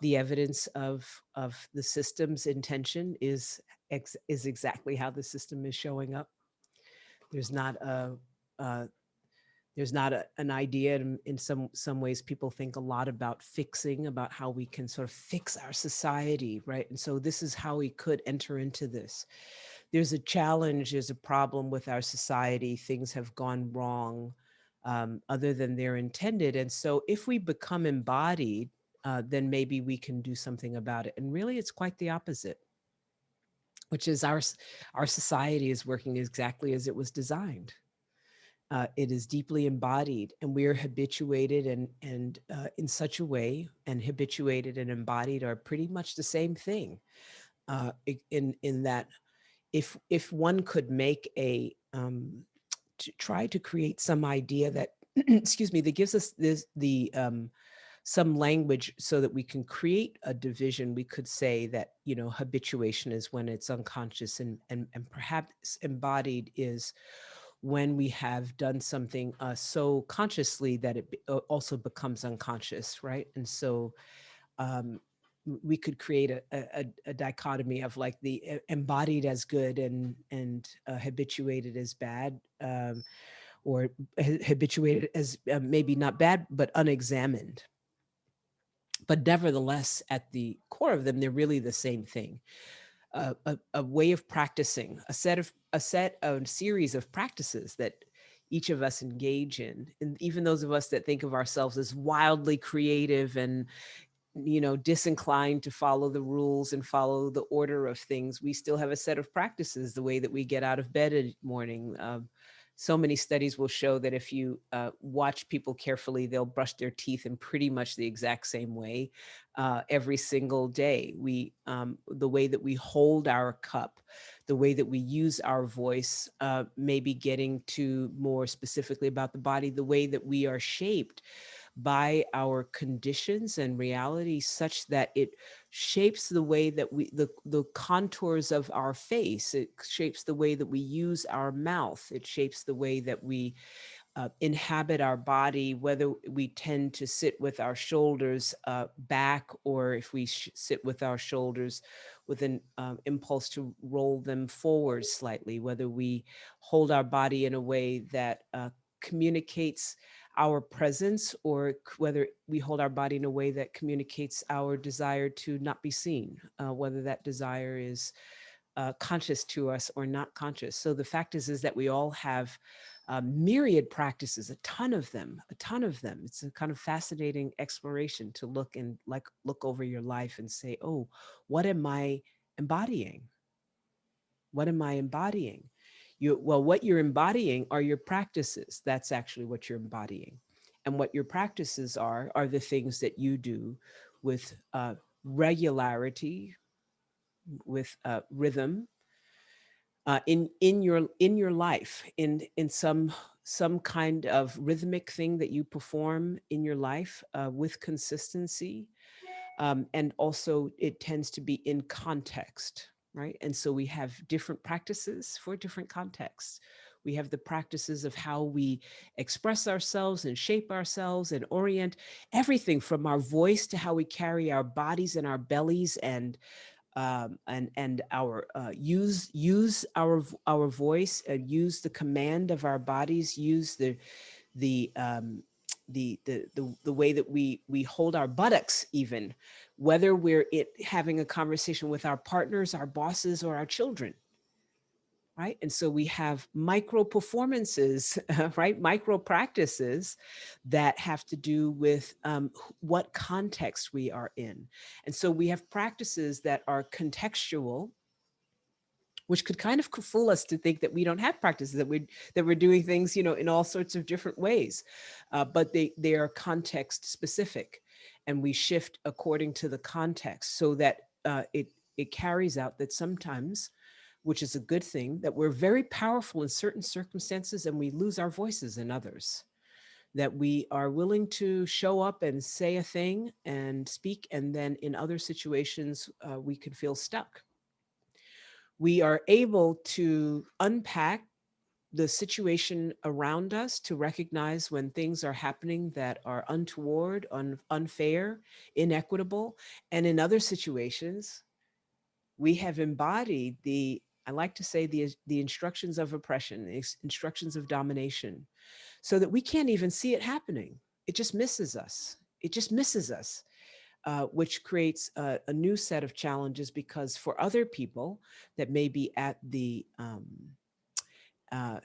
the evidence of the system's intention is exactly how the system is showing up. There's not a uh, there's not an idea. In some ways, people think a lot about fixing, about how we can sort of fix our society, right? And so this is how we could enter into this. There's a challenge, there's a problem with our society. Things have gone wrong, other than they're intended. And so if we become embodied, then maybe we can do something about it. And really, it's quite the opposite, which is our society is working exactly as it was designed. It is deeply embodied, and we are habituated, and in such a way, and habituated and embodied are pretty much the same thing. In that, if one could make to try to create some idea that excuse me, that gives us the some language so that we can create a division. We could say that, habituation is when it's unconscious, and perhaps embodied is when we have done something so consciously that it also becomes unconscious, right? And so um, we could create a dichotomy of like the embodied as good and habituated as bad, or habituated as maybe not bad but unexamined. But nevertheless, at the core of them, they're really the same thing. A way of practicing, a series of practices that each of us engage in. And even those of us that think of ourselves as wildly creative and, disinclined to follow the rules and follow the order of things, we still have a set of practices. The way that we get out of bed in the morning. So many studies will show that if you watch people carefully, they'll brush their teeth in pretty much the exact same way every single day. The way that we hold our cup, the way that we use our voice, maybe getting to more specifically about the body, the way that we are shaped by our conditions and reality, such that it shapes the way that the contours of our face. It shapes the way that we use our mouth. It shapes the way that we inhabit our body, whether we tend to sit with our shoulders back, or if we sit with our shoulders with an impulse to roll them forward slightly, whether we hold our body in a way that communicates our presence, or whether we hold our body in a way that communicates our desire to not be seen, whether that desire is conscious to us or not conscious. So the fact is that we all have myriad practices, a ton of them, a ton of them. It's a kind of fascinating exploration to look over your life and say, oh, what am I embodying? What am I embodying? What you're embodying are your practices. That's actually what you're embodying. And what your practices are the things that you do with regularity, with rhythm, in your life, in some kind of rhythmic thing that you perform in your life with consistency. And also it tends to be in context, right? And so we have different practices for different contexts. We have the practices of how we express ourselves and shape ourselves and orient everything from our voice to how we carry our bodies and our bellies, and our use our voice, use the command of our bodies, use the the way that we hold our buttocks, even whether we're having a conversation with our partners, our bosses, or our children, right? And so we have micro performances, right? Micro practices that have to do with what context we are in. And so we have practices that are contextual, which could kind of fool us to think that we don't have practices, that we're doing things, in all sorts of different ways. But they are context specific, and we shift according to the context, so that it carries out that sometimes, which is a good thing, that we're very powerful in certain circumstances and we lose our voices in others. That we are willing to show up and say a thing and speak, and then in other situations, we could feel stuck. We are able to unpack the situation around us, to recognize when things are happening that are untoward, unfair, inequitable. And in other situations, we have embodied I like to say, the instructions of oppression, the instructions of domination, so that we can't even see it happening. It just misses us. It just misses us, which creates a new set of challenges, because for other people that may be at uh,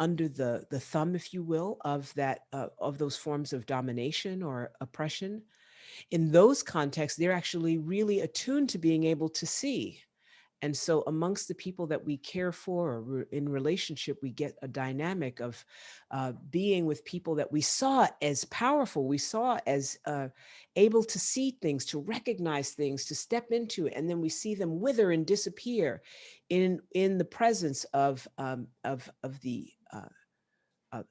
under the thumb, if you will, of those forms of domination or oppression, in those contexts, they're actually really attuned to being able to see. And so amongst the people that we care for, or in relationship, we get a dynamic of being with people that we saw as powerful, we saw as able to see things, to recognize things, to step into it, and then we see them wither and disappear in the presence of the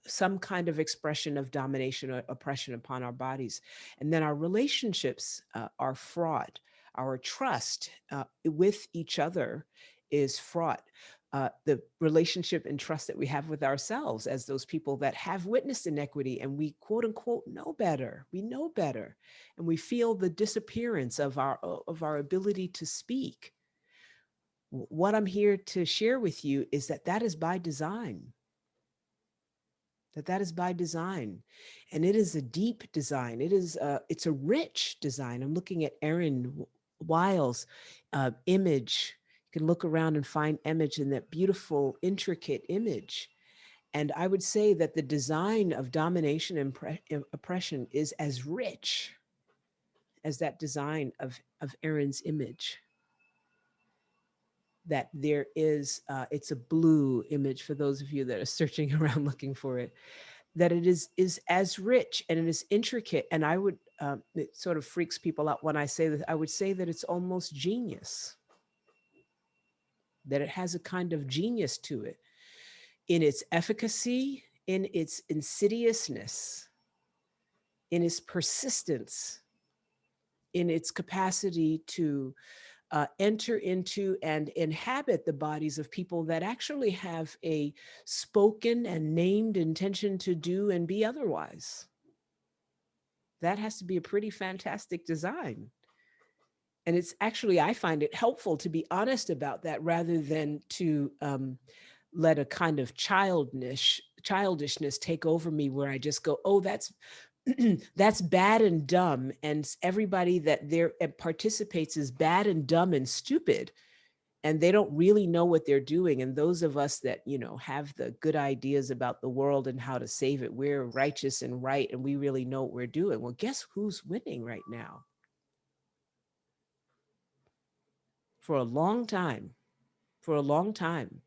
some kind of expression of domination or oppression upon our bodies. And then our relationships are fraught. Our trust with each other is fraught. The relationship and trust that we have with ourselves as those people that have witnessed inequity, and we quote unquote know better. We know better, and we feel the disappearance of our ability to speak. What I'm here to share with you is that is by design. That is by design, and it is a deep design. It's a rich design. I'm looking at Erin Wiles' image. You can look around and find image in that beautiful, intricate image. And I would say that the design of domination and oppression is as rich as that design of Erin's image. That there is, it's a blue image for those of you that are searching around looking for it, that it is as rich and it is intricate. And I would, it sort of freaks people out when I say that. I would say that it's almost genius, that it has a kind of genius to it in its efficacy, in its insidiousness, in its persistence, in its capacity to enter into and inhabit the bodies of people that actually have a spoken and named intention to do and be otherwise. That has to be a pretty fantastic design. And it's actually, I find it helpful to be honest about that, rather than to let a kind of childishness take over me, where I just go, oh, that's that's bad and dumb, and everybody that there participates is bad and dumb and stupid, and they don't really know what they're doing. And those of us that, have the good ideas about the world and how to save it, we're righteous and right, and we really know what we're doing. Well, guess who's winning right now? For a long time, for a long time.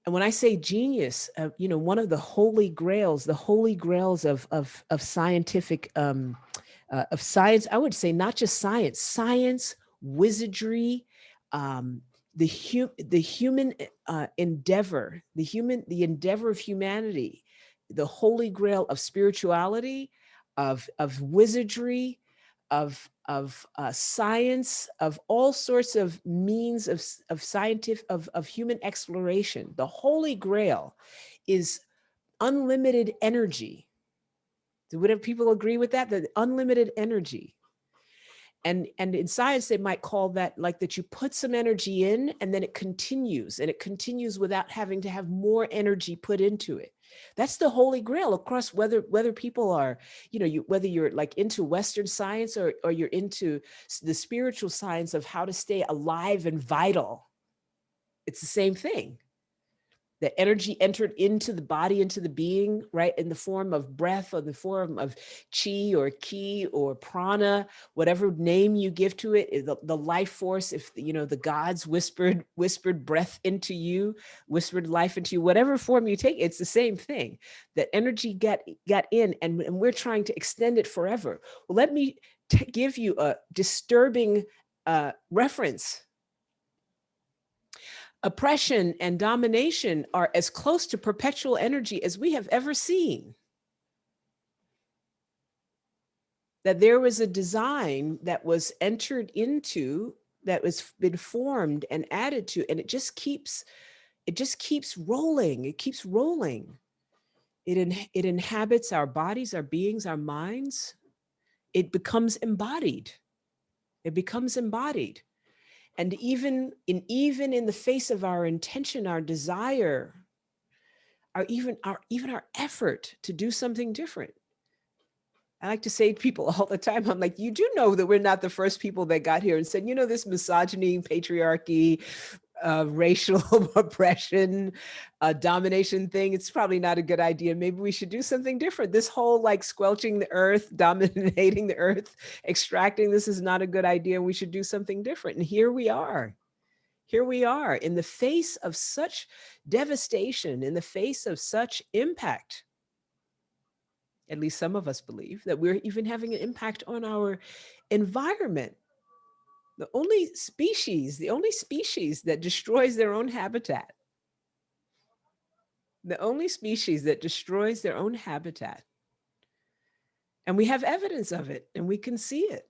And when I say genius, one of the holy grails of scientific, of science, I would say not just science, wizardry, um, the human endeavor, the endeavor of humanity, the holy grail of spirituality, of wizardry, of science, of all sorts of means of scientific, of human exploration. The holy grail is unlimited energy. Would people agree with that? The unlimited energy. And in science, they might call that, like, that you put some energy in and then it continues, and it continues without having to have more energy put into it. That's the holy grail across, whether people are, whether you're like into Western science, or you're into the spiritual science of how to stay alive and vital. It's the same thing. That energy entered into the body, into the being, right, in the form of breath, or the form of chi or ki or prana, whatever name you give to it, the life force. If the gods whispered breath into you, whispered life into you, whatever form you take, it's the same thing. That energy got in, and we're trying to extend it forever. Well, let me give you a disturbing reference. Oppression and domination are as close to perpetual energy as we have ever seen. That there was a design that was entered into, that was been formed and added to, and it just keeps it just keeps rolling. It keeps rolling. It inhabits our bodies, our beings, our minds. It becomes embodied. It becomes embodied. And even in the face of our intention, our desire, even our effort to do something different. I like to say to people all the time, I'm like, you do know that we're not the first people that got here and said, this misogyny, patriarchy, racial oppression, domination thing, it's probably not a good idea. Maybe we should do something different. This whole like squelching the earth, dominating the earth, extracting, this is not a good idea. We should do something different. And here we are. Here we are in the face of such devastation, in the face of such impact. At least some of us believe that we're even having an impact on our environment. The only species that destroys their own habitat, the only species that destroys their own habitat. And we have evidence of it, and we can see it.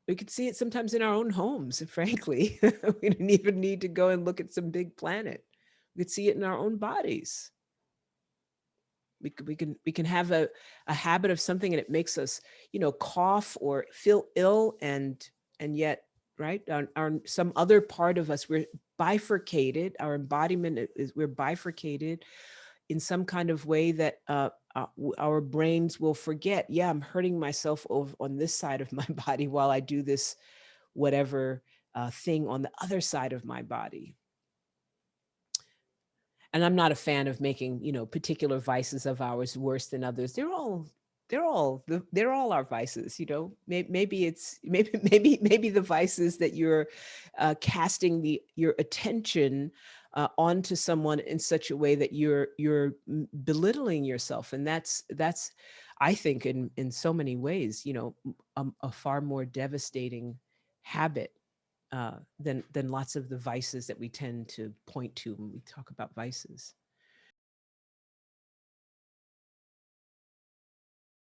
We can see it sometimes in our own homes, frankly. We don't even need to go and look at some big planet. We could see it in our own bodies. We can have a habit of something and it makes us, cough or feel ill, and yet, right, our some other part of us, we're bifurcated. Our embodiment is, we're bifurcated in some kind of way that our brains will forget. Yeah, I'm hurting myself over on this side of my body while I do this whatever thing on the other side of my body. And I'm not a fan of making, particular vices of ours worse than others. They're all our vices. Maybe it's maybe the vices that you're casting your attention onto someone in such a way that you're belittling yourself, and that's I think in so many ways, a far more devastating habit than lots of the vices that we tend to point to when we talk about vices.